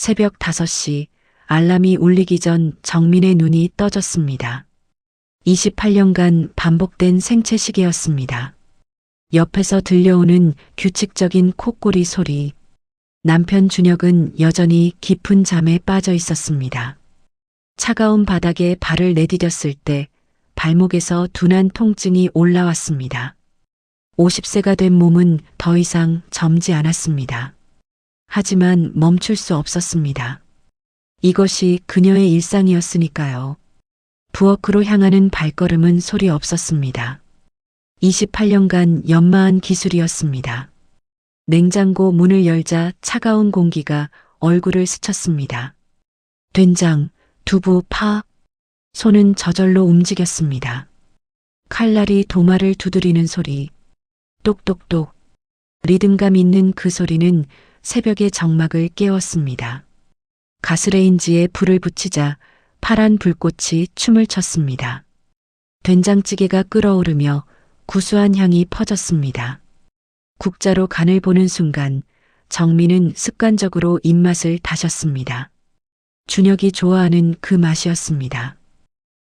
새벽 5시 알람이 울리기 전 정민의 눈이 떠졌습니다. 28년간 반복된 생체시계였습니다. 옆에서 들려오는 규칙적인 콧구리 소리. 남편 준혁은 여전히 깊은 잠에 빠져 있었습니다. 차가운 바닥에 발을 내디뎠을 때 발목에서 둔한 통증이 올라왔습니다. 50세가 된 몸은 더 이상 젊지 않았습니다. 하지만 멈출 수 없었습니다. 이것이 그녀의 일상이었으니까요. 부엌으로 향하는 발걸음은 소리 없었습니다. 28년간 연마한 기술이었습니다. 냉장고 문을 열자 차가운 공기가 얼굴을 스쳤습니다. 된장, 두부, 파. 손은 저절로 움직였습니다. 칼날이 도마를 두드리는 소리. 똑똑똑. 리듬감 있는 그 소리는 새벽의 정막을 깨웠습니다. 가스레인지에 불을 붙이자 파란 불꽃이 춤을 췄습니다. 된장찌개가 끓어오르며 구수한 향이 퍼졌습니다. 국자로 간을 보는 순간 정민은 습관적으로 입맛을 다셨습니다. 준혁이 좋아하는 그 맛이었습니다.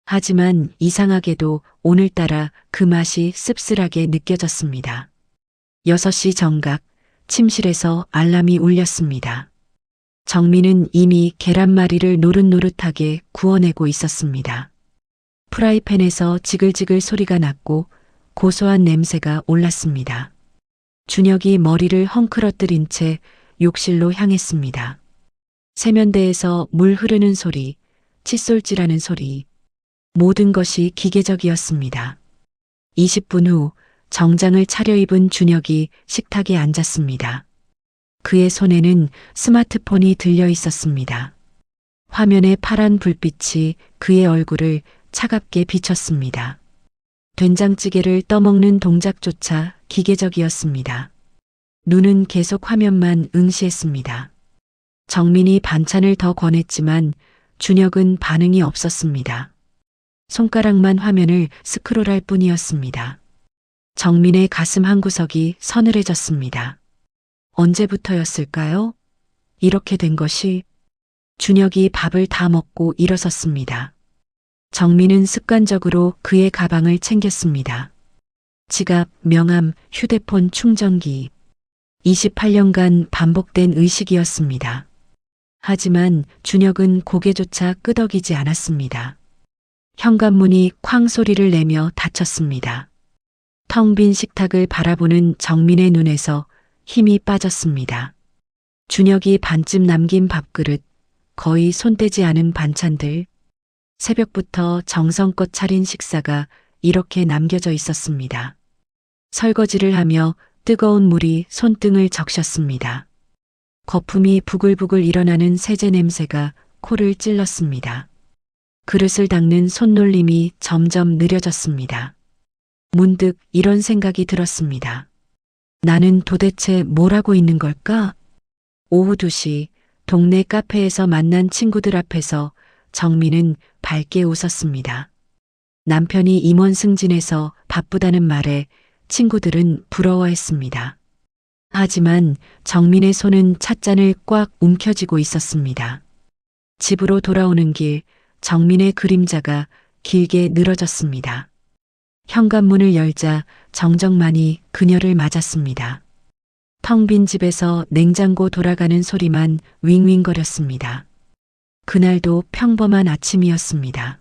하지만 이상하게도 오늘따라 그 맛이 씁쓸하게 느껴졌습니다. 6시 정각, 침실에서 알람이 울렸습니다. 정민은 이미 계란말이를 노릇노릇하게 구워내고 있었습니다. 프라이팬에서 지글지글 소리가 났고 고소한 냄새가 올랐습니다. 준혁이 머리를 헝클어뜨린 채 욕실로 향했습니다. 세면대에서 물 흐르는 소리, 칫솔질하는 소리, 모든 것이 기계적이었습니다. 20분 후 정장을 차려입은 준혁이 식탁에 앉았습니다. 그의 손에는 스마트폰이 들려 있었습니다. 화면의 파란 불빛이 그의 얼굴을 차갑게 비쳤습니다. 된장찌개를 떠먹는 동작조차 기계적이었습니다. 눈은 계속 화면만 응시했습니다. 정민이 반찬을 더 권했지만 준혁은 반응이 없었습니다. 손가락만 화면을 스크롤할 뿐이었습니다. 정민의 가슴 한구석이 서늘해졌습니다. 언제부터였을까요? 이렇게 된 것이. 준혁이 밥을 다 먹고 일어섰습니다. 정민은 습관적으로 그의 가방을 챙겼습니다. 지갑, 명함, 휴대폰 충전기. 28년간 반복된 의식이었습니다. 하지만 준혁은 고개조차 끄덕이지 않았습니다. 현관문이 쾅 소리를 내며 닫혔습니다. 텅 빈 식탁을 바라보는 정민의 눈에서 힘이 빠졌습니다. 준혁이 반쯤 남긴 밥그릇, 거의 손대지 않은 반찬들, 새벽부터 정성껏 차린 식사가 이렇게 남겨져 있었습니다. 설거지를 하며 뜨거운 물이 손등을 적셨습니다. 거품이 부글부글 일어나는 세제 냄새가 코를 찔렀습니다. 그릇을 닦는 손놀림이 점점 느려졌습니다. 문득 이런 생각이 들었습니다. 나는 도대체 뭘 하고 있는 걸까? 오후 2시 동네 카페에서 만난 친구들 앞에서 정민은 밝게 웃었습니다. 남편이 임원 승진해서 바쁘다는 말에 친구들은 부러워했습니다. 하지만 정민의 손은 찻잔을 꽉 움켜쥐고 있었습니다. 집으로 돌아오는 길, 정민의 그림자가 길게 늘어졌습니다. 현관문을 열자 정정만이 그녀를 맞았습니다. 텅 빈 집에서 냉장고 돌아가는 소리만 윙윙거렸습니다. 그날도 평범한 아침이었습니다.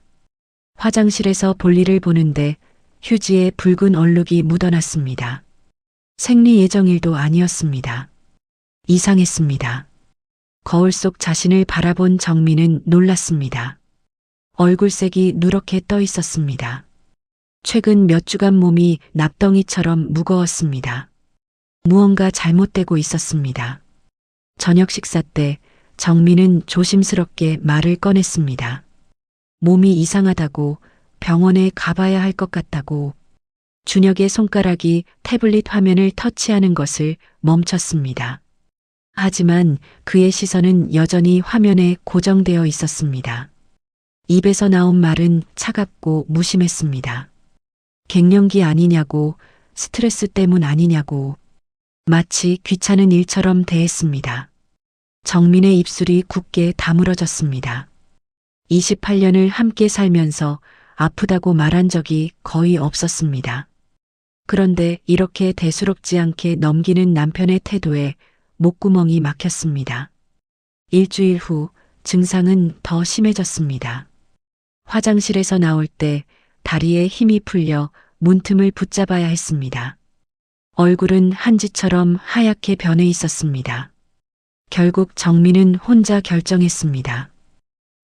화장실에서 볼일을 보는데 휴지에 붉은 얼룩이 묻어났습니다. 생리 예정일도 아니었습니다. 이상했습니다. 거울 속 자신을 바라본 정민은 놀랐습니다. 얼굴색이 누렇게 떠 있었습니다. 최근 몇 주간 몸이 납덩이처럼 무거웠습니다. 무언가 잘못되고 있었습니다. 저녁 식사 때 정민은 조심스럽게 말을 꺼냈습니다. 몸이 이상하다고, 병원에 가봐야 할 것 같다고. 준혁의 손가락이 태블릿 화면을 터치하는 것을 멈췄습니다. 하지만 그의 시선은 여전히 화면에 고정되어 있었습니다. 입에서 나온 말은 차갑고 무심했습니다. 갱년기 아니냐고, 스트레스 때문 아니냐고, 마치 귀찮은 일처럼 대했습니다. 정민의 입술이 굳게 다물어졌습니다. 28년을 함께 살면서 아프다고 말한 적이 거의 없었습니다. 그런데 이렇게 대수롭지 않게 넘기는 남편의 태도에 목구멍이 막혔습니다. 일주일 후 증상은 더 심해졌습니다. 화장실에서 나올 때 다리에 힘이 풀려 문틈을 붙잡아야 했습니다. 얼굴은 한지처럼 하얗게 변해 있었습니다. 결국 정민은 혼자 결정했습니다.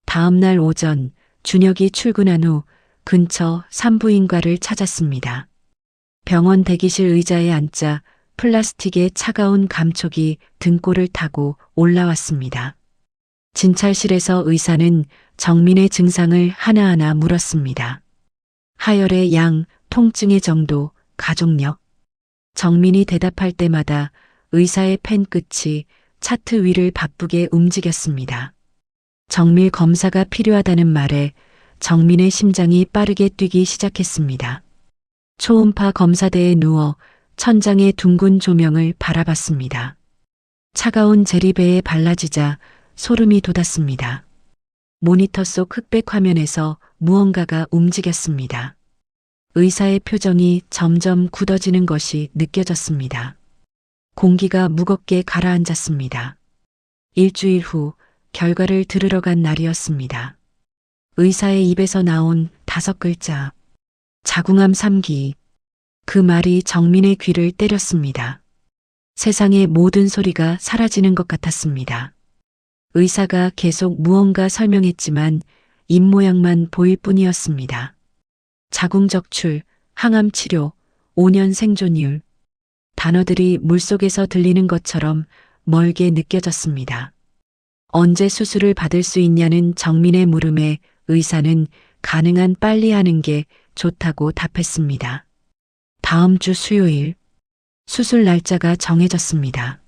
다음 날 오전 준혁이 출근한 후 근처 산부인과를 찾았습니다. 병원 대기실 의자에 앉자 플라스틱의 차가운 감촉이 등골을 타고 올라왔습니다. 진찰실에서 의사는 정민의 증상을 하나하나 물었습니다. 하열의 양, 통증의 정도, 가족력. 정민이 대답할 때마다 의사의 펜 끝이 차트 위를 바쁘게 움직였습니다. 정밀 검사가 필요하다는 말에 정민의 심장이 빠르게 뛰기 시작했습니다. 초음파 검사대에 누워 천장의 둥근 조명을 바라봤습니다. 차가운 제리배에 발라지자 소름이 돋았습니다. 모니터 속 흑백 화면에서 무언가가 움직였습니다. 의사의 표정이 점점 굳어지는 것이 느껴졌습니다. 공기가 무겁게 가라앉았습니다. 일주일 후 결과를 들으러 간 날이었습니다. 의사의 입에서 나온 5글자. 자궁암 3기. 그 말이 정민의 귀를 때렸습니다. 세상의 모든 소리가 사라지는 것 같았습니다. 의사가 계속 무언가 설명했지만 입모양만 보일 뿐이었습니다. 자궁 적출, 항암 치료, 5년 생존율. 단어들이 물속에서 들리는 것처럼 멀게 느껴졌습니다. 언제 수술을 받을 수 있냐는 정민의 물음에 의사는 가능한 빨리 하는 게 좋다고 답했습니다. 다음 주 수요일, 수술 날짜가 정해졌습니다.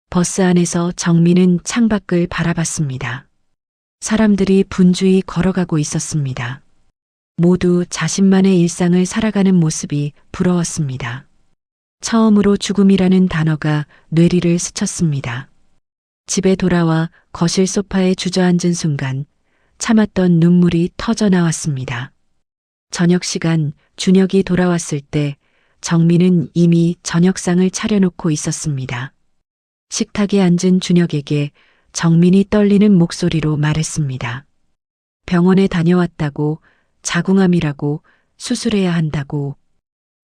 버스 안에서 정민은 창밖을 바라봤습니다. 사람들이 분주히 걸어가고 있었습니다. 모두 자신만의 일상을 살아가는 모습이 부러웠습니다. 처음으로 죽음이라는 단어가 뇌리를 스쳤습니다. 집에 돌아와 거실 소파에 주저앉은 순간 참았던 눈물이 터져 나왔습니다. 저녁 시간 준혁이 돌아왔을 때 정민은 이미 저녁상을 차려놓고 있었습니다. 식탁에 앉은 준혁에게 정민이 떨리는 목소리로 말했습니다. 병원에 다녀왔다고, 자궁암이라고, 수술해야 한다고.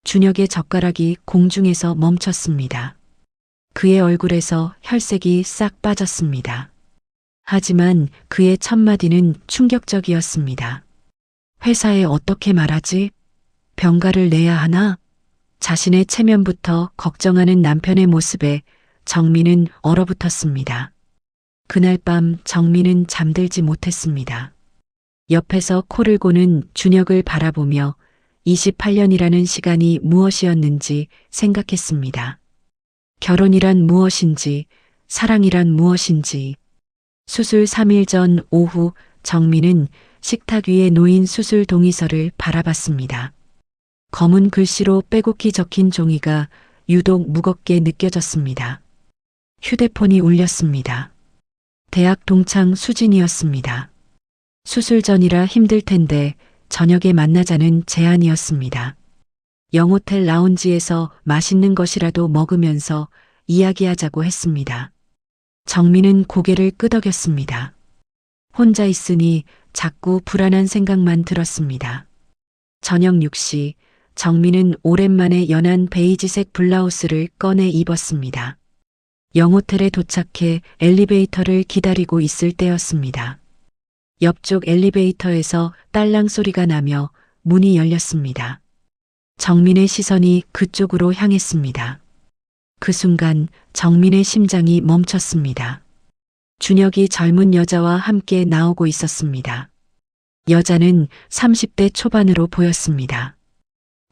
준혁의 젓가락이 공중에서 멈췄습니다. 그의 얼굴에서 혈색이 싹 빠졌습니다. 하지만 그의 첫마디는 충격적이었습니다. 회사에 어떻게 말하지? 병가를 내야 하나? 자신의 체면부터 걱정하는 남편의 모습에 정민은 얼어붙었습니다. 그날 밤 정민은 잠들지 못했습니다. 옆에서 코를 고는 준혁을 바라보며 28년이라는 시간이 무엇이었는지 생각했습니다. 결혼이란 무엇인지, 사랑이란 무엇인지. 수술 3일 전 오후 정민은 식탁 위에 놓인 수술 동의서를 바라봤습니다. 검은 글씨로 빼곡히 적힌 종이가 유독 무겁게 느껴졌습니다. 휴대폰이 울렸습니다. 대학 동창 수진이었습니다. 수술 전이라 힘들 텐데 저녁에 만나자는 제안이었습니다. 영호텔 라운지에서 맛있는 것이라도 먹으면서 이야기하자고 했습니다. 정민은 고개를 끄덕였습니다. 혼자 있으니 자꾸 불안한 생각만 들었습니다. 저녁 6시 정민은 오랜만에 연한 베이지색 블라우스를 꺼내 입었습니다. 영호텔에 도착해 엘리베이터를 기다리고 있을 때였습니다. 옆쪽 엘리베이터에서 딸랑 소리가 나며 문이 열렸습니다. 정민의 시선이 그쪽으로 향했습니다. 그 순간 정민의 심장이 멈췄습니다. 준혁이 젊은 여자와 함께 나오고 있었습니다. 여자는 30대 초반으로 보였습니다.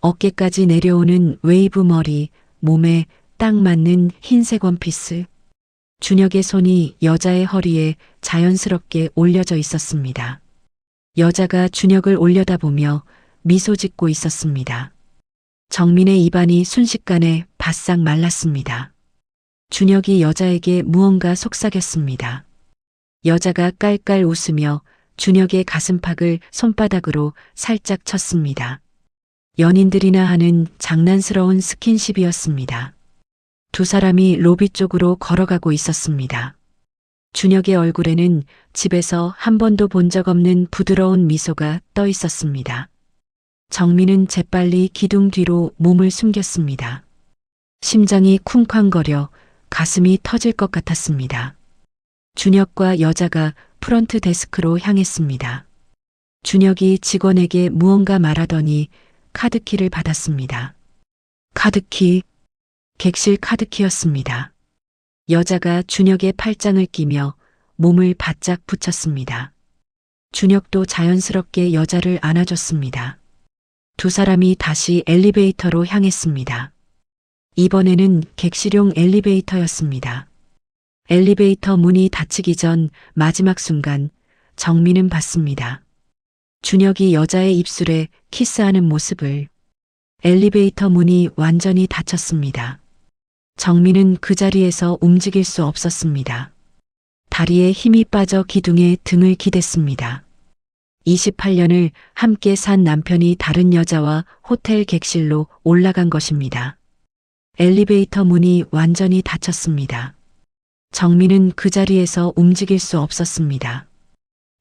어깨까지 내려오는 웨이브 머리, 몸에 딱 맞는 흰색 원피스. 준혁의 손이 여자의 허리에 자연스럽게 올려져 있었습니다. 여자가 준혁을 올려다보며 미소 짓고 있었습니다. 정민의 입안이 순식간에 바싹 말랐습니다. 준혁이 여자에게 무언가 속삭였습니다. 여자가 깔깔 웃으며 준혁의 가슴팍을 손바닥으로 살짝 쳤습니다. 연인들이나 하는 장난스러운 스킨십이었습니다. 두 사람이 로비 쪽으로 걸어가고 있었습니다. 준혁의 얼굴에는 집에서 한 번도 본 적 없는 부드러운 미소가 떠 있었습니다. 정민은 재빨리 기둥 뒤로 몸을 숨겼습니다. 심장이 쿵쾅거려 가슴이 터질 것 같았습니다. 준혁과 여자가 프런트 데스크로 향했습니다. 준혁이 직원에게 무언가 말하더니 카드키를 받았습니다. 카드키, 객실 카드키였습니다. 여자가 준혁의 팔짱을 끼며 몸을 바짝 붙였습니다. 준혁도 자연스럽게 여자를 안아줬습니다. 두 사람이 다시 엘리베이터로 향했습니다. 이번에는 객실용 엘리베이터였습니다. 엘리베이터 문이 닫히기 전 마지막 순간 정민은 봤습니다. 준혁이 여자의 입술에 키스하는 모습을. 엘리베이터 문이 완전히 닫혔습니다. 정민은 그 자리에서 움직일 수 없었습니다. 다리에 힘이 빠져 기둥에 등을 기댔습니다. 28년을 함께 산 남편이 다른 여자와 호텔 객실로 올라간 것입니다. 엘리베이터 문이 완전히 닫혔습니다. 정민은 그 자리에서 움직일 수 없었습니다.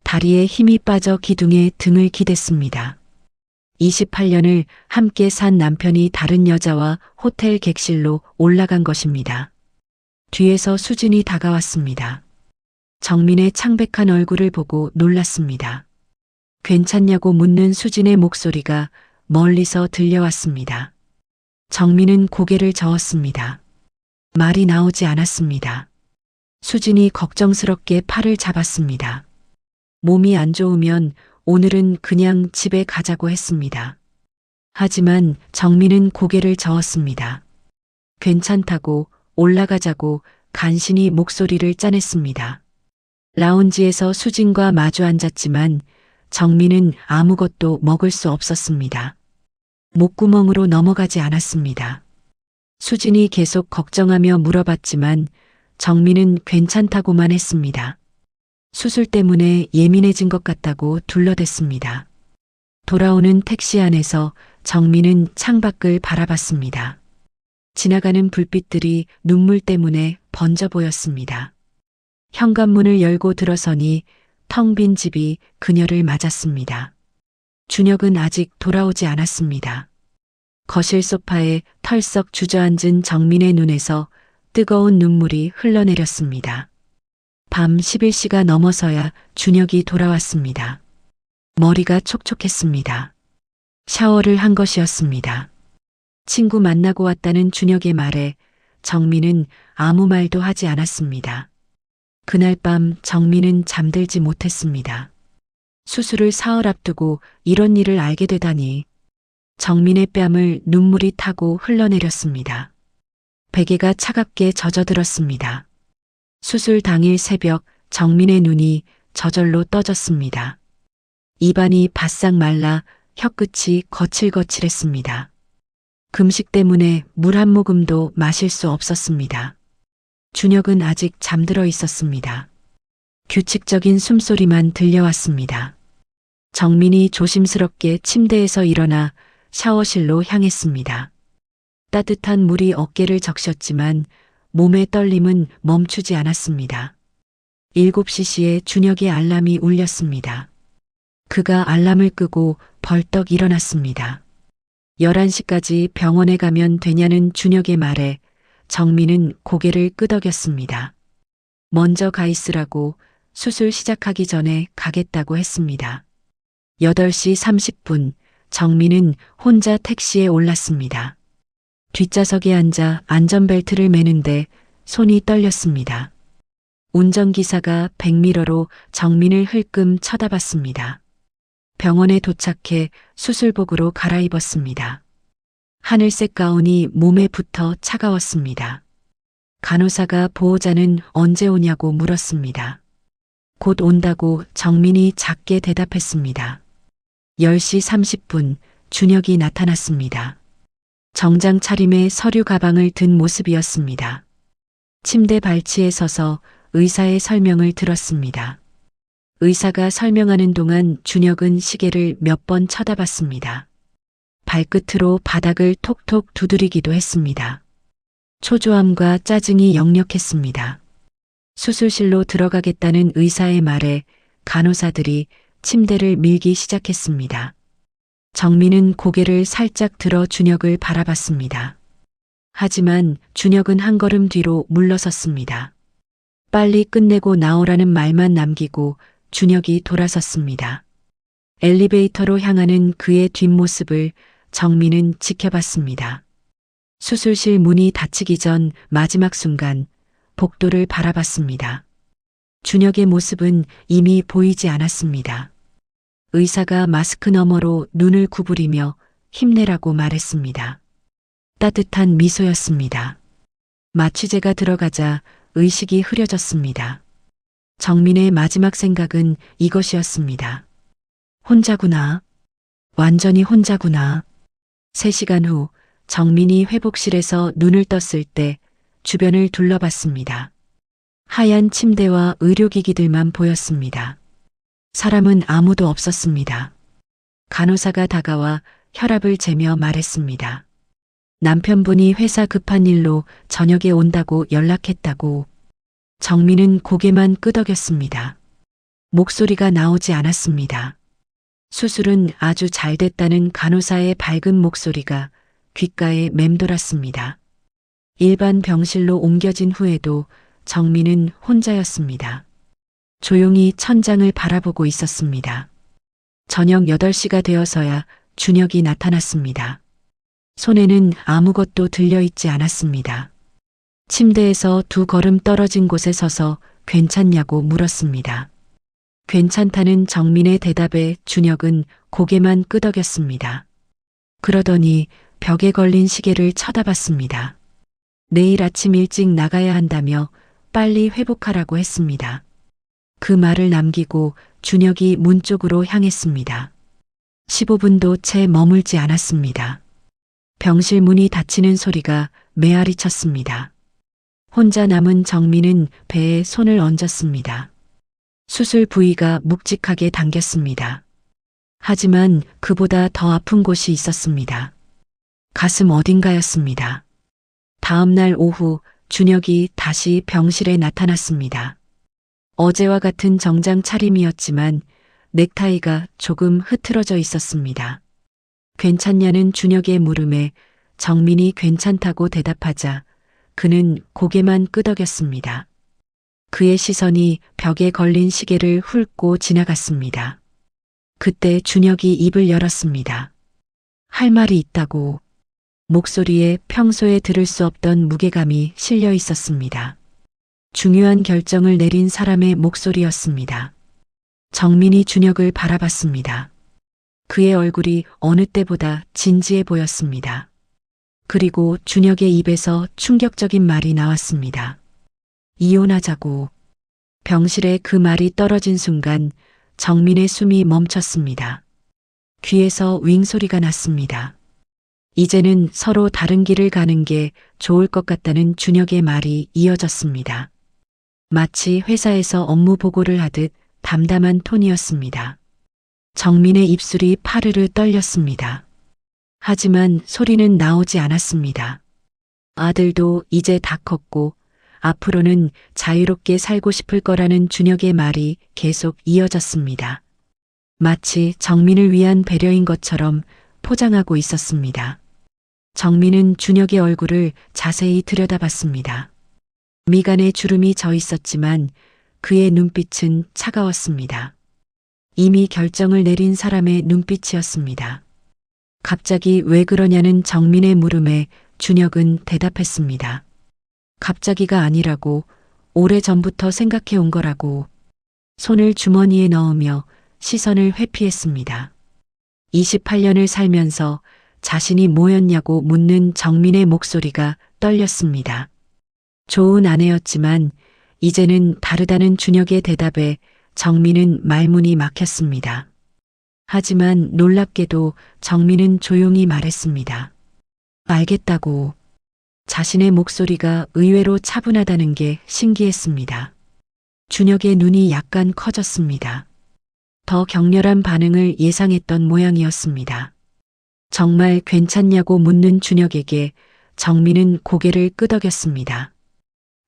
다리에 힘이 빠져 기둥에 등을 기댔습니다. 28년을 함께 산 남편이 다른 여자와 호텔 객실로 올라간 것입니다. 뒤에서 수진이 다가왔습니다. 정민의 창백한 얼굴을 보고 놀랐습니다. 괜찮냐고 묻는 수진의 목소리가 멀리서 들려왔습니다. 정민은 고개를 저었습니다. 말이 나오지 않았습니다. 수진이 걱정스럽게 팔을 잡았습니다. 몸이 안 좋으면 오늘은 그냥 집에 가자고 했습니다. 하지만 정민은 고개를 저었습니다. 괜찮다고, 올라가자고 간신히 목소리를 짜냈습니다. 라운지에서 수진과 마주 앉았지만 정민은 아무것도 먹을 수 없었습니다. 목구멍으로 넘어가지 않았습니다. 수진이 계속 걱정하며 물어봤지만 정민은 괜찮다고만 했습니다. 수술 때문에 예민해진 것 같다고 둘러댔습니다. 돌아오는 택시 안에서 정민은 창밖을 바라봤습니다. 지나가는 불빛들이 눈물 때문에 번져 보였습니다. 현관문을 열고 들어서니 텅 빈 집이 그녀를 맞았습니다. 준혁은 아직 돌아오지 않았습니다. 거실 소파에 털썩 주저앉은 정민의 눈에서 뜨거운 눈물이 흘러내렸습니다. 밤 11시가 넘어서야 준혁이 돌아왔습니다. 머리가 촉촉했습니다. 샤워를 한 것이었습니다. 친구 만나고 왔다는 준혁의 말에 정민은 아무 말도 하지 않았습니다. 그날 밤 정민은 잠들지 못했습니다. 수술을 사흘 앞두고 이런 일을 알게 되다니. 정민의 뺨을 눈물이 타고 흘러내렸습니다. 베개가 차갑게 젖어들었습니다. 수술 당일 새벽 정민의 눈이 저절로 떠졌습니다. 입안이 바싹 말라 혀끝이 거칠거칠했습니다. 금식 때문에 물 한 모금도 마실 수 없었습니다. 준혁은 아직 잠들어 있었습니다. 규칙적인 숨소리만 들려왔습니다. 정민이 조심스럽게 침대에서 일어나 샤워실로 향했습니다. 따뜻한 물이 어깨를 적셨지만 몸의 떨림은 멈추지 않았습니다. 7시에 준혁의 알람이 울렸습니다. 그가 알람을 끄고 벌떡 일어났습니다. 11시까지 병원에 가면 되냐는 준혁의 말에 정민은 고개를 끄덕였습니다. 먼저 가 있으라고, 수술 시작하기 전에 가겠다고 했습니다. 8시 30분 정민은 혼자 택시에 올랐습니다. 뒷좌석에 앉아 안전벨트를 매는데 손이 떨렸습니다. 운전기사가 백미러로 정민을 흘끔 쳐다봤습니다. 병원에 도착해 수술복으로 갈아입었습니다. 하늘색 가운이 몸에 붙어 차가웠습니다. 간호사가 보호자는 언제 오냐고 물었습니다. 곧 온다고 정민이 작게 대답했습니다. 10시 30분 준혁이 나타났습니다. 정장 차림에 서류 가방을 든 모습이었습니다. 침대 발치에 서서 의사의 설명을 들었습니다. 의사가 설명하는 동안 준혁은 시계를 몇 번 쳐다봤습니다. 발끝으로 바닥을 톡톡 두드리기도 했습니다. 초조함과 짜증이 역력했습니다. 수술실로 들어가겠다는 의사의 말에 간호사들이 침대를 밀기 시작했습니다. 정민은 고개를 살짝 들어 준혁을 바라봤습니다. 하지만 준혁은 한 걸음 뒤로 물러섰습니다. 빨리 끝내고 나오라는 말만 남기고 준혁이 돌아섰습니다. 엘리베이터로 향하는 그의 뒷모습을 정민은 지켜봤습니다. 수술실 문이 닫히기 전 마지막 순간 복도를 바라봤습니다. 준혁의 모습은 이미 보이지 않았습니다. 의사가 마스크 너머로 눈을 구부리며 힘내라고 말했습니다. 따뜻한 미소였습니다. 마취제가 들어가자 의식이 흐려졌습니다. 정민의 마지막 생각은 이것이었습니다. 혼자구나. 완전히 혼자구나. 3시간 후 정민이 회복실에서 눈을 떴을 때 주변을 둘러봤습니다. 하얀 침대와 의료기기들만 보였습니다. 사람은 아무도 없었습니다. 간호사가 다가와 혈압을 재며 말했습니다. 남편분이 회사 급한 일로 저녁에 온다고 연락했다고. 정민은 고개만 끄덕였습니다. 목소리가 나오지 않았습니다. 수술은 아주 잘 됐다는 간호사의 밝은 목소리가 귓가에 맴돌았습니다. 일반 병실로 옮겨진 후에도 정민은 혼자였습니다. 조용히 천장을 바라보고 있었습니다. 저녁 8시가 되어서야 준혁이 나타났습니다. 손에는 아무것도 들려있지 않았습니다. 침대에서 2걸음 떨어진 곳에 서서 괜찮냐고 물었습니다. 괜찮다는 정민의 대답에 준혁은 고개만 끄덕였습니다. 그러더니 벽에 걸린 시계를 쳐다봤습니다. 내일 아침 일찍 나가야 한다며 빨리 회복하라고 했습니다. 그 말을 남기고 준혁이 문 쪽으로 향했습니다. 15분도 채 머물지 않았습니다. 병실 문이 닫히는 소리가 메아리 쳤습니다. 혼자 남은 정민은 배에 손을 얹었습니다. 수술 부위가 묵직하게 당겼습니다. 하지만 그보다 더 아픈 곳이 있었습니다. 가슴 어딘가였습니다. 다음 날 오후 준혁이 다시 병실에 나타났습니다. 어제와 같은 정장 차림이었지만 넥타이가 조금 흐트러져 있었습니다. 괜찮냐는 준혁의 물음에 정민이 괜찮다고 대답하자 그는 고개만 끄덕였습니다. 그의 시선이 벽에 걸린 시계를 훑고 지나갔습니다. 그때 준혁이 입을 열었습니다. 할 말이 있다고. 목소리에 평소에 들을 수 없던 무게감이 실려 있었습니다. 중요한 결정을 내린 사람의 목소리였습니다. 정민이 준혁을 바라봤습니다. 그의 얼굴이 어느 때보다 진지해 보였습니다. 그리고 준혁의 입에서 충격적인 말이 나왔습니다. 이혼하자고. 병실에 그 말이 떨어진 순간 정민의 숨이 멈췄습니다. 귀에서 윙 소리가 났습니다. 이제는 서로 다른 길을 가는 게 좋을 것 같다는 준혁의 말이 이어졌습니다. 마치 회사에서 업무 보고를 하듯 담담한 톤이었습니다. 정민의 입술이 파르르 떨렸습니다. 하지만 소리는 나오지 않았습니다. 아들도 이제 다 컸고 앞으로는 자유롭게 살고 싶을 거라는 준혁의 말이 계속 이어졌습니다. 마치 정민을 위한 배려인 것처럼 포장하고 있었습니다. 정민은 준혁의 얼굴을 자세히 들여다봤습니다. 미간에 주름이 져 있었지만 그의 눈빛은 차가웠습니다. 이미 결정을 내린 사람의 눈빛이었습니다. 갑자기 왜 그러냐는 정민의 물음에 준혁은 대답했습니다. 갑자기가 아니라고, 오래전부터 생각해 온 거라고. 손을 주머니에 넣으며 시선을 회피했습니다. 28년을 살면서 자신이 뭐였냐고 묻는 정민의 목소리가 떨렸습니다. 좋은 아내였지만 이제는 다르다는 준혁의 대답에 정민은 말문이 막혔습니다. 하지만 놀랍게도 정민은 조용히 말했습니다. 알겠다고. 자신의 목소리가 의외로 차분하다는 게 신기했습니다. 준혁의 눈이 약간 커졌습니다. 더 격렬한 반응을 예상했던 모양이었습니다. 정말 괜찮냐고 묻는 준혁에게 정민은 고개를 끄덕였습니다.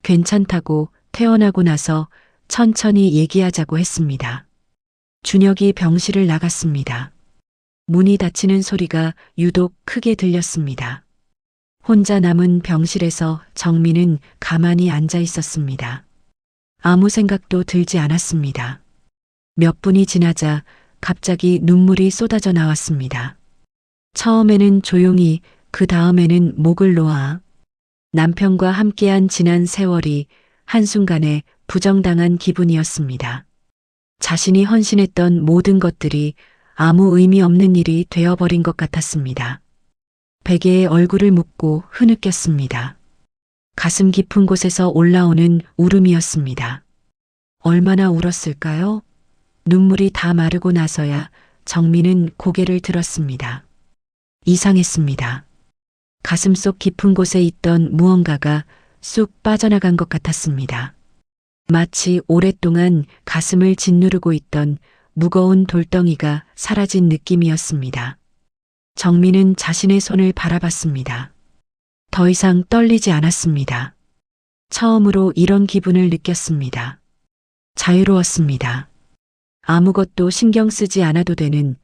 괜찮다고 퇴원하고 나서 천천히 얘기하자고 했습니다. 준혁이 병실을 나갔습니다. 문이 닫히는 소리가 유독 크게 들렸습니다. 혼자 남은 병실에서 정민은 가만히 앉아 있었습니다. 아무 생각도 들지 않았습니다. 몇 분이 지나자 갑자기 눈물이 쏟아져 나왔습니다. 처음에는 조용히, 그 다음에는 목을 놓아 남편과 함께한 지난 세월이 한순간에 부정당한 기분이었습니다. 자신이 헌신했던 모든 것들이 아무 의미 없는 일이 되어버린 것 같았습니다. 베개에 얼굴을 묻고 흐느꼈습니다. 가슴 깊은 곳에서 올라오는 울음이었습니다. 얼마나 울었을까요? 눈물이 다 마르고 나서야 정민은 고개를 들었습니다. 이상했습니다. 가슴속 깊은 곳에 있던 무언가가 쑥 빠져나간 것 같았습니다. 마치 오랫동안 가슴을 짓누르고 있던 무거운 돌덩이가 사라진 느낌이었습니다. 정민은 자신의 손을 바라봤습니다. 더 이상 떨리지 않았습니다. 처음으로 이런 기분을 느꼈습니다. 자유로웠습니다. 아무것도 신경 쓰지 않아도 되는,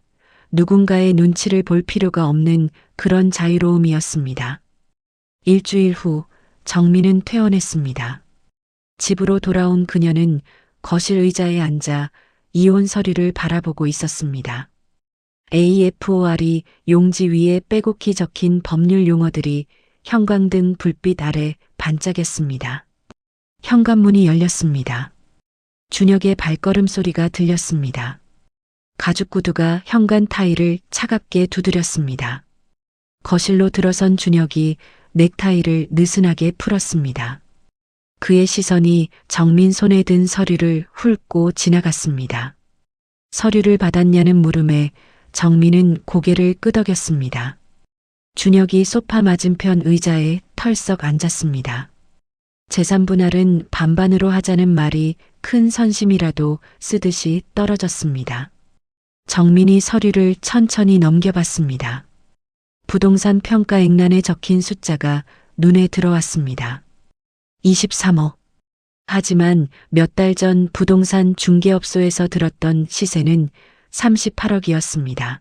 누군가의 눈치를 볼 필요가 없는 그런 자유로움이었습니다. 일주일 후 정민은 퇴원했습니다. 집으로 돌아온 그녀는 거실 의자에 앉아 이혼 서류를 바라보고 있었습니다. AFOR이 용지 위에 빼곡히 적힌 법률 용어들이 형광등 불빛 아래 반짝였습니다. 현관문이 열렸습니다. 준혁의 발걸음 소리가 들렸습니다. 가죽 구두가 현관 타일을 차갑게 두드렸습니다. 거실로 들어선 준혁이 넥타이를 느슨하게 풀었습니다. 그의 시선이 정민 손에 든 서류를 훑고 지나갔습니다. 서류를 받았냐는 물음에 정민은 고개를 끄덕였습니다. 준혁이 소파 맞은편 의자에 털썩 앉았습니다. 재산 분할은 반반으로 하자는 말이 큰 선심이라도 쓰듯이 떨어졌습니다. 정민이 서류를 천천히 넘겨봤습니다. 부동산 평가액란에 적힌 숫자가 눈에 들어왔습니다. 23억. 하지만 몇 달 전 부동산 중개업소에서 들었던 시세는 38억이었습니다.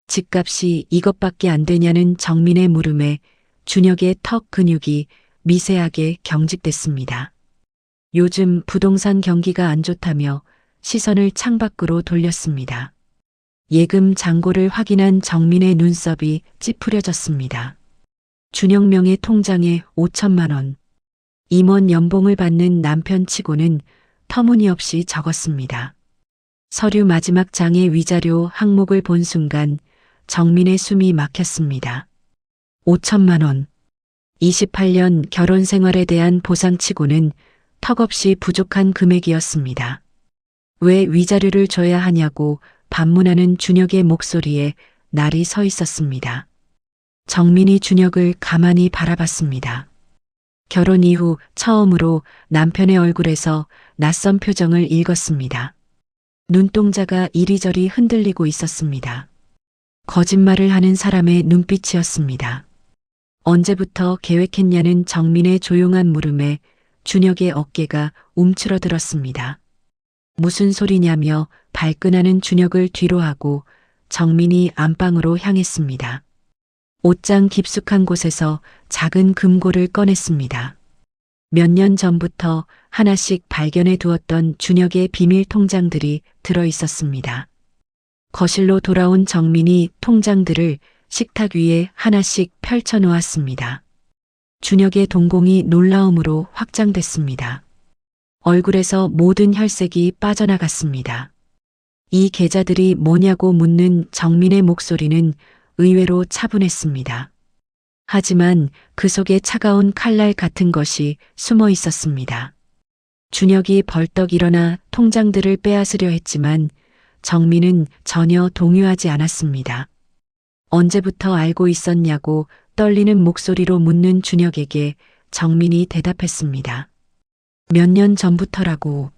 집값이 이것밖에 안 되냐는 정민의 물음에 준혁의 턱 근육이 미세하게 경직됐습니다. 요즘 부동산 경기가 안 좋다며 시선을 창밖으로 돌렸습니다. 예금 잔고를 확인한 정민의 눈썹이 찌푸려졌습니다. 준혁 명의 통장에 5천만 원. 임원 연봉을 받는 남편치고는 터무니없이 적었습니다. 서류 마지막 장의 위자료 항목을 본 순간 정민의 숨이 막혔습니다. 5천만 원. 28년 결혼 생활에 대한 보상치고는 턱없이 부족한 금액이었습니다. 왜 위자료를 줘야 하냐고 반문하는 준혁의 목소리에 날이 서 있었습니다. 정민이 준혁을 가만히 바라봤습니다. 결혼 이후 처음으로 남편의 얼굴에서 낯선 표정을 읽었습니다. 눈동자가 이리저리 흔들리고 있었습니다. 거짓말을 하는 사람의 눈빛이었습니다. 언제부터 계획했냐는 정민의 조용한 물음에 준혁의 어깨가 움츠러들었습니다. 무슨 소리냐며 발끈하는 준혁을 뒤로 하고 정민이 안방으로 향했습니다. 옷장 깊숙한 곳에서 작은 금고를 꺼냈습니다. 몇 년 전부터 하나씩 발견해 두었던 준혁의 비밀 통장들이 들어 있었습니다. 거실로 돌아온 정민이 통장들을 식탁 위에 하나씩 펼쳐 놓았습니다. 준혁의 동공이 놀라움으로 확장됐습니다. 얼굴에서 모든 혈색이 빠져나갔습니다. 이 계좌들이 뭐냐고 묻는 정민의 목소리는 의외로 차분했습니다. 하지만 그 속에 차가운 칼날 같은 것이 숨어 있었습니다. 준혁이 벌떡 일어나 통장들을 빼앗으려 했지만 정민은 전혀 동요하지 않았습니다. 언제부터 알고 있었냐고 떨리는 목소리로 묻는 준혁에게 정민이 대답했습니다. 몇 년 전부터라고.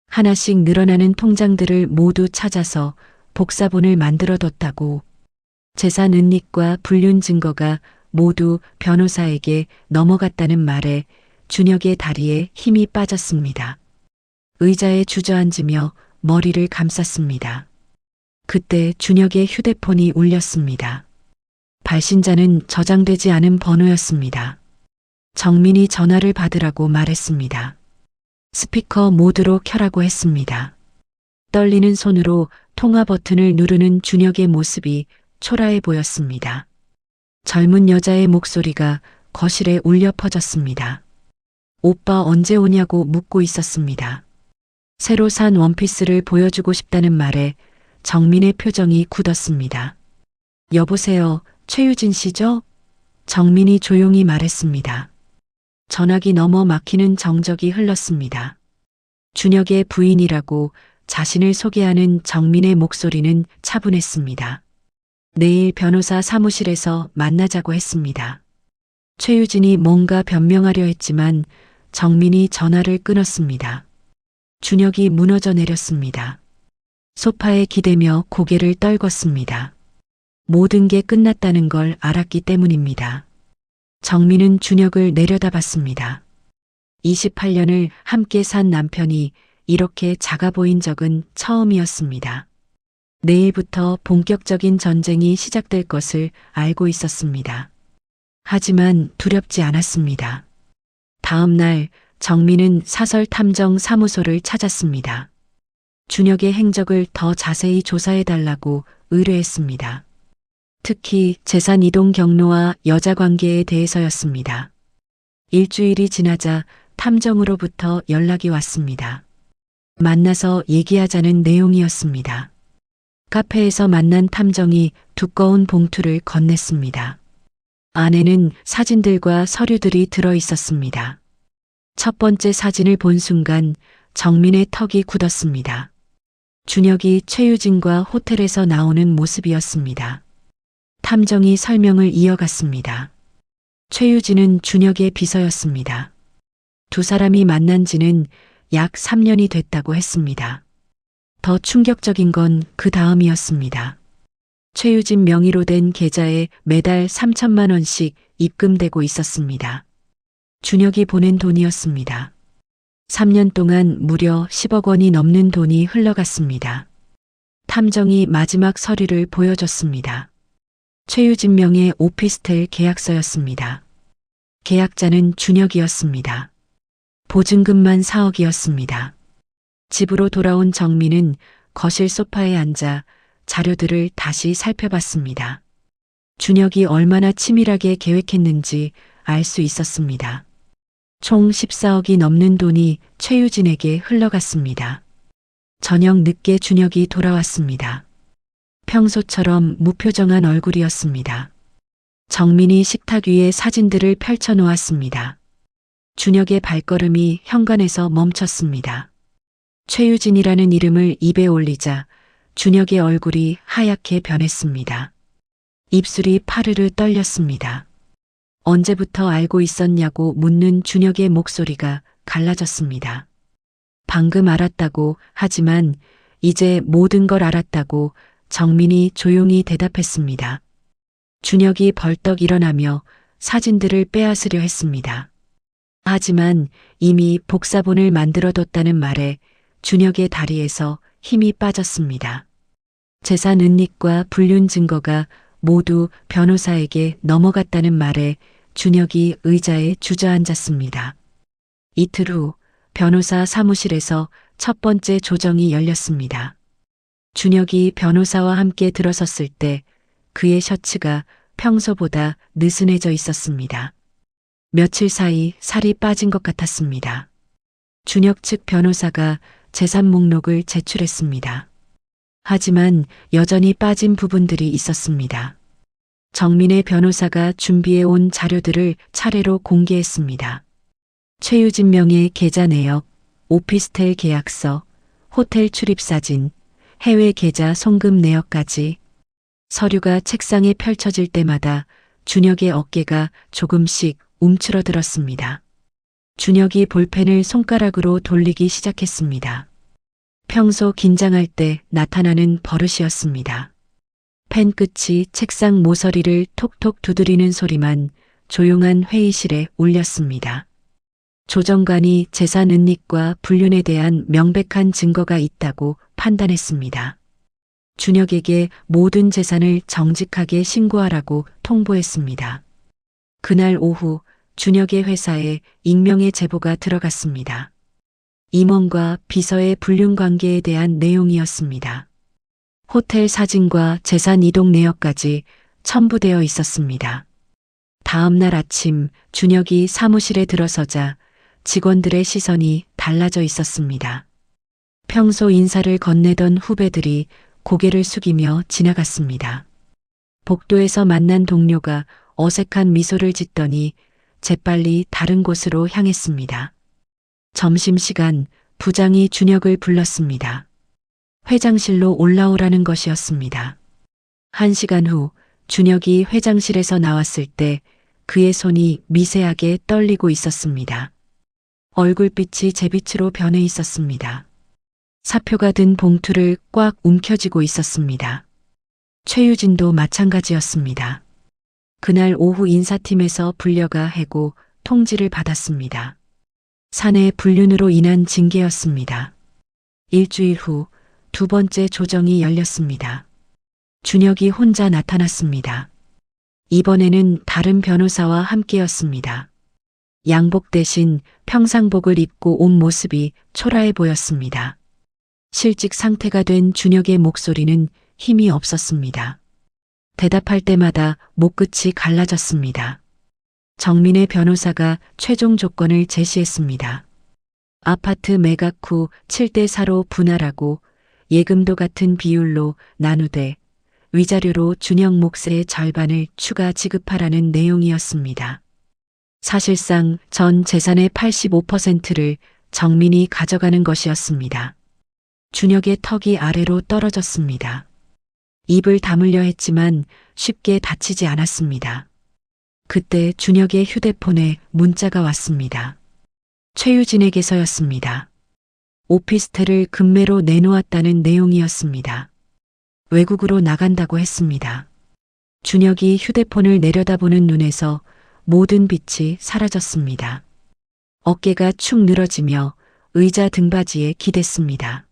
하나씩 늘어나는 통장들을 모두 찾아서 복사본을 만들어뒀다고. 재산 은닉과 불륜 증거가 모두 변호사에게 넘어갔다는 말에 준혁의 다리에 힘이 빠졌습니다. 의자에 주저앉으며 머리를 감쌌습니다. 그때 준혁의 휴대폰이 울렸습니다. 발신자는 저장되지 않은 번호였습니다. 정민이 전화를 받으라고 말했습니다. 스피커 모드로 켜라고 했습니다. 떨리는 손으로 통화 버튼을 누르는 준혁의 모습이 초라해 보였습니다. 젊은 여자의 목소리가 거실에 울려 퍼졌습니다. 오빠 언제 오냐고 묻고 있었습니다. 새로 산 원피스를 보여주고 싶다는 말에 정민의 표정이 굳었습니다. 여보세요, 최유진 씨죠? 정민이 조용히 말했습니다. 전화기 너머 막히는 정적이 흘렀습니다. 준혁의 부인이라고 자신을 소개하는 정민의 목소리는 차분했습니다. 내일 변호사 사무실에서 만나자고 했습니다. 최유진이 뭔가 변명하려 했지만 정민이 전화를 끊었습니다. 준혁이 무너져 내렸습니다. 소파에 기대며 고개를 떨궜습니다. 모든 게 끝났다는 걸 알았기 때문입니다. 정민은 준혁을 내려다봤습니다. 28년을 함께 산 남편이 이렇게 작아 보인 적은 처음이었습니다. 내일부터 본격적인 전쟁이 시작될 것을 알고 있었습니다. 하지만 두렵지 않았습니다. 다음 날 정민은 사설 탐정 사무소를 찾았습니다. 준혁의 행적을 더 자세히 조사해달라고 의뢰했습니다. 특히 재산 이동 경로와 여자 관계에 대해서였습니다. 일주일이 지나자 탐정으로부터 연락이 왔습니다. 만나서 얘기하자는 내용이었습니다. 카페에서 만난 탐정이 두꺼운 봉투를 건넸습니다. 안에는 사진들과 서류들이 들어 있었습니다. 첫 번째 사진을 본 순간 정민의 턱이 굳었습니다. 준혁이 최유진과 호텔에서 나오는 모습이었습니다. 탐정이 설명을 이어갔습니다. 최유진은 준혁의 비서였습니다. 두 사람이 만난 지는 약 3년이 됐다고 했습니다. 더 충격적인 건 그 다음이었습니다. 최유진 명의로 된 계좌에 매달 3천만 원씩 입금되고 있었습니다. 준혁이 보낸 돈이었습니다. 3년 동안 무려 10억 원이 넘는 돈이 흘러갔습니다. 탐정이 마지막 서류를 보여줬습니다. 최유진 명의 오피스텔 계약서였습니다. 계약자는 준혁이었습니다. 보증금만 4억이었습니다. 집으로 돌아온 정민은 거실 소파에 앉아 자료들을 다시 살펴봤습니다. 준혁이 얼마나 치밀하게 계획했는지 알 수 있었습니다. 총 14억이 넘는 돈이 최유진에게 흘러갔습니다. 저녁 늦게 준혁이 돌아왔습니다. 평소처럼 무표정한 얼굴이었습니다. 정민이 식탁 위에 사진들을 펼쳐놓았습니다. 준혁의 발걸음이 현관에서 멈췄습니다. 최유진이라는 이름을 입에 올리자 준혁의 얼굴이 하얗게 변했습니다. 입술이 파르르 떨렸습니다. 언제부터 알고 있었냐고 묻는 준혁의 목소리가 갈라졌습니다. 방금 알았다고 하지만 이제 모든 걸 알았다고 정민이 조용히 대답했습니다. 준혁이 벌떡 일어나며 사진들을 빼앗으려 했습니다. 하지만 이미 복사본을 만들어뒀다는 말에 준혁의 다리에서 힘이 빠졌습니다. 재산 은닉과 불륜 증거가 모두 변호사에게 넘어갔다는 말에 준혁이 의자에 주저앉았습니다. 이틀 후 변호사 사무실에서 첫 번째 조정이 열렸습니다. 준혁이 변호사와 함께 들어섰을 때 그의 셔츠가 평소보다 느슨해져 있었습니다. 며칠 사이 살이 빠진 것 같았습니다. 준혁 측 변호사가 재산 목록을 제출했습니다. 하지만 여전히 빠진 부분들이 있었습니다. 정민의 변호사가 준비해 온 자료들을 차례로 공개했습니다. 최유진 명의 계좌 내역, 오피스텔 계약서, 호텔 출입사진, 해외 계좌 송금 내역까지 서류가 책상에 펼쳐질 때마다 준혁의 어깨가 조금씩 움츠러들었습니다. 준혁이 볼펜을 손가락으로 돌리기 시작했습니다. 평소 긴장할 때 나타나는 버릇이었습니다. 펜 끝이 책상 모서리를 톡톡 두드리는 소리만 조용한 회의실에 울렸습니다. 조정관이 재산 은닉과 불륜에 대한 명백한 증거가 있다고 판단했습니다. 준혁에게 모든 재산을 정직하게 신고하라고 통보했습니다. 그날 오후 준혁의 회사에 익명의 제보가 들어갔습니다. 임원과 비서의 불륜 관계에 대한 내용이었습니다. 호텔 사진과 재산 이동 내역까지 첨부되어 있었습니다. 다음 날 아침 준혁이 사무실에 들어서자 직원들의 시선이 달라져 있었습니다. 평소 인사를 건네던 후배들이 고개를 숙이며 지나갔습니다. 복도에서 만난 동료가 어색한 미소를 짓더니 재빨리 다른 곳으로 향했습니다. 점심시간 부장이 준혁을 불렀습니다. 회장실로 올라오라는 것이었습니다. 1시간 후 준혁이 회장실에서 나왔을 때 그의 손이 미세하게 떨리고 있었습니다. 얼굴빛이 제빛으로 변해 있었습니다. 사표가 든 봉투를 꽉 움켜쥐고 있었습니다. 최유진도 마찬가지였습니다. 그날 오후 인사팀에서 불려가 해고 통지를 받았습니다. 사내 불륜으로 인한 징계였습니다. 일주일 후 두 번째 조정이 열렸습니다. 준혁이 혼자 나타났습니다. 이번에는 다른 변호사와 함께였습니다. 양복 대신 평상복을 입고 온 모습이 초라해 보였습니다. 실직 상태가 된 준혁의 목소리는 힘이 없었습니다. 대답할 때마다 목끝이 갈라졌습니다. 정민의 변호사가 최종 조건을 제시했습니다. 아파트 매각 후 7대4로 분할하고 예금도 같은 비율로 나누되 위자료로 준혁 몫의 절반을 추가 지급하라는 내용이었습니다. 사실상 전 재산의 85%를 정민이 가져가는 것이었습니다. 준혁의 턱이 아래로 떨어졌습니다. 입을 다물려 했지만 쉽게 다치지 않았습니다. 그때 준혁의 휴대폰에 문자가 왔습니다. 최유진에게서였습니다. 오피스텔을 급매로 내놓았다는 내용이었습니다. 외국으로 나간다고 했습니다. 준혁이 휴대폰을 내려다보는 눈에서 모든 빛이 사라졌습니다. 어깨가 축 늘어지며 의자 등받이에 기댔습니다.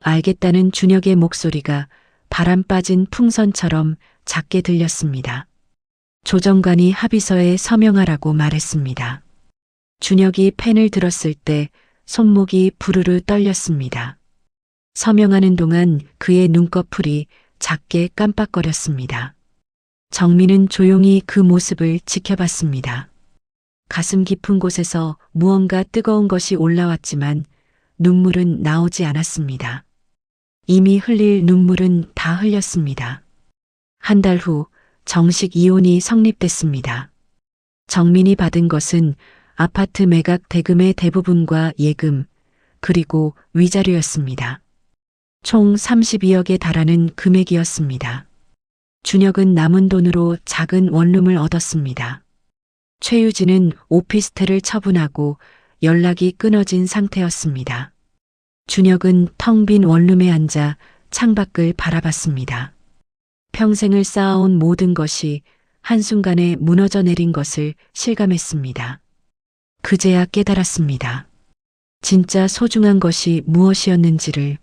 알겠다는 준혁의 목소리가 바람 빠진 풍선처럼 작게 들렸습니다. 조정관이 합의서에 서명하라고 말했습니다. 준혁이 펜을 들었을 때 손목이 부르르 떨렸습니다. 서명하는 동안 그의 눈꺼풀이 작게 깜빡거렸습니다. 정민은 조용히 그 모습을 지켜봤습니다. 가슴 깊은 곳에서 무언가 뜨거운 것이 올라왔지만 눈물은 나오지 않았습니다. 이미 흘릴 눈물은 다 흘렸습니다. 한 달 후 정식 이혼이 성립됐습니다. 정민이 받은 것은 아파트 매각 대금의 대부분과 예금, 그리고 위자료였습니다. 총 32억에 달하는 금액이었습니다. 준혁은 남은 돈으로 작은 원룸을 얻었습니다. 최유진은 오피스텔을 처분하고 연락이 끊어진 상태였습니다. 준혁은 텅 빈 원룸에 앉아 창밖을 바라봤습니다. 평생을 쌓아온 모든 것이 한순간에 무너져 내린 것을 실감했습니다. 그제야 깨달았습니다. 진짜 소중한 것이 무엇이었는지를.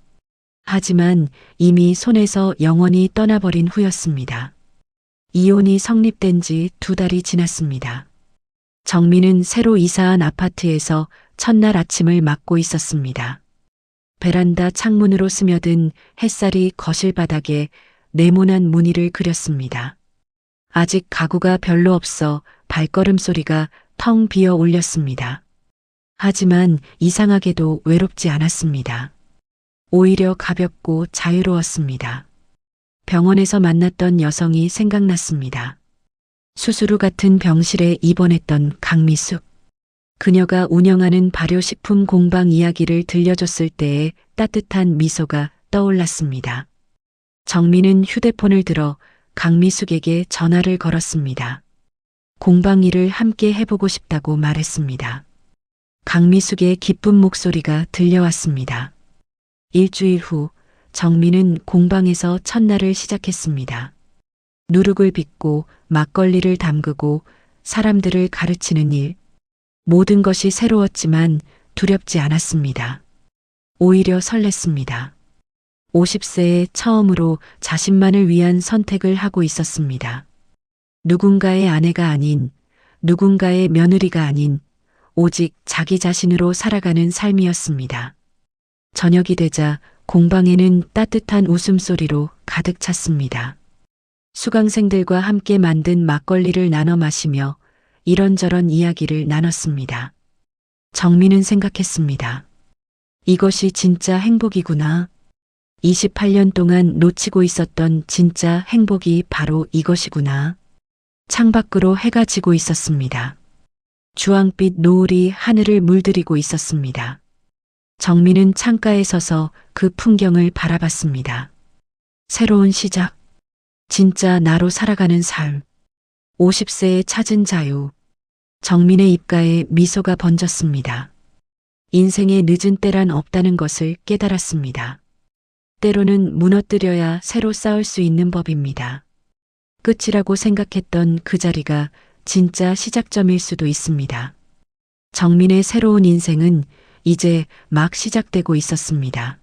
하지만 이미 손에서 영원히 떠나버린 후였습니다. 이혼이 성립된 지 2달이 지났습니다. 정민은 새로 이사한 아파트에서 첫날 아침을 맞고 있었습니다. 베란다 창문으로 스며든 햇살이 거실 바닥에 네모난 무늬를 그렸습니다. 아직 가구가 별로 없어 발걸음 소리가 텅 비어 울렸습니다. 하지만 이상하게도 외롭지 않았습니다. 오히려 가볍고 자유로웠습니다. 병원에서 만났던 여성이 생각났습니다. 수수루 같은 병실에 입원했던 강미숙. 그녀가 운영하는 발효식품 공방 이야기를 들려줬을 때의 따뜻한 미소가 떠올랐습니다. 정민은 휴대폰을 들어 강미숙에게 전화를 걸었습니다. 공방 일을 함께 해보고 싶다고 말했습니다. 강미숙의 기쁜 목소리가 들려왔습니다. 일주일 후 정민은 공방에서 첫날을 시작했습니다. 누룩을 빚고 막걸리를 담그고 사람들을 가르치는 일. 모든 것이 새로웠지만 두렵지 않았습니다. 오히려 설렜습니다. 50세에 처음으로 자신만을 위한 선택을 하고 있었습니다. 누군가의 아내가 아닌, 누군가의 며느리가 아닌, 오직 자기 자신으로 살아가는 삶이었습니다. 저녁이 되자 공방에는 따뜻한 웃음소리로 가득 찼습니다. 수강생들과 함께 만든 막걸리를 나눠 마시며 이런저런 이야기를 나눴습니다. 정민은 생각했습니다. 이것이 진짜 행복이구나. 28년 동안 놓치고 있었던 진짜 행복이 바로 이것이구나. 창밖으로 해가 지고 있었습니다. 주황빛 노을이 하늘을 물들이고 있었습니다. 정민은 창가에 서서 그 풍경을 바라봤습니다. 새로운 시작. 진짜 나로 살아가는 삶. 50세에 찾은 자유. 정민의 입가에 미소가 번졌습니다. 인생의 늦은 때란 없다는 것을 깨달았습니다. 때로는 무너뜨려야 새로 쌓을 수 있는 법입니다. 끝이라고 생각했던 그 자리가 진짜 시작점일 수도 있습니다. 정민의 새로운 인생은 이제 막 시작되고 있었습니다.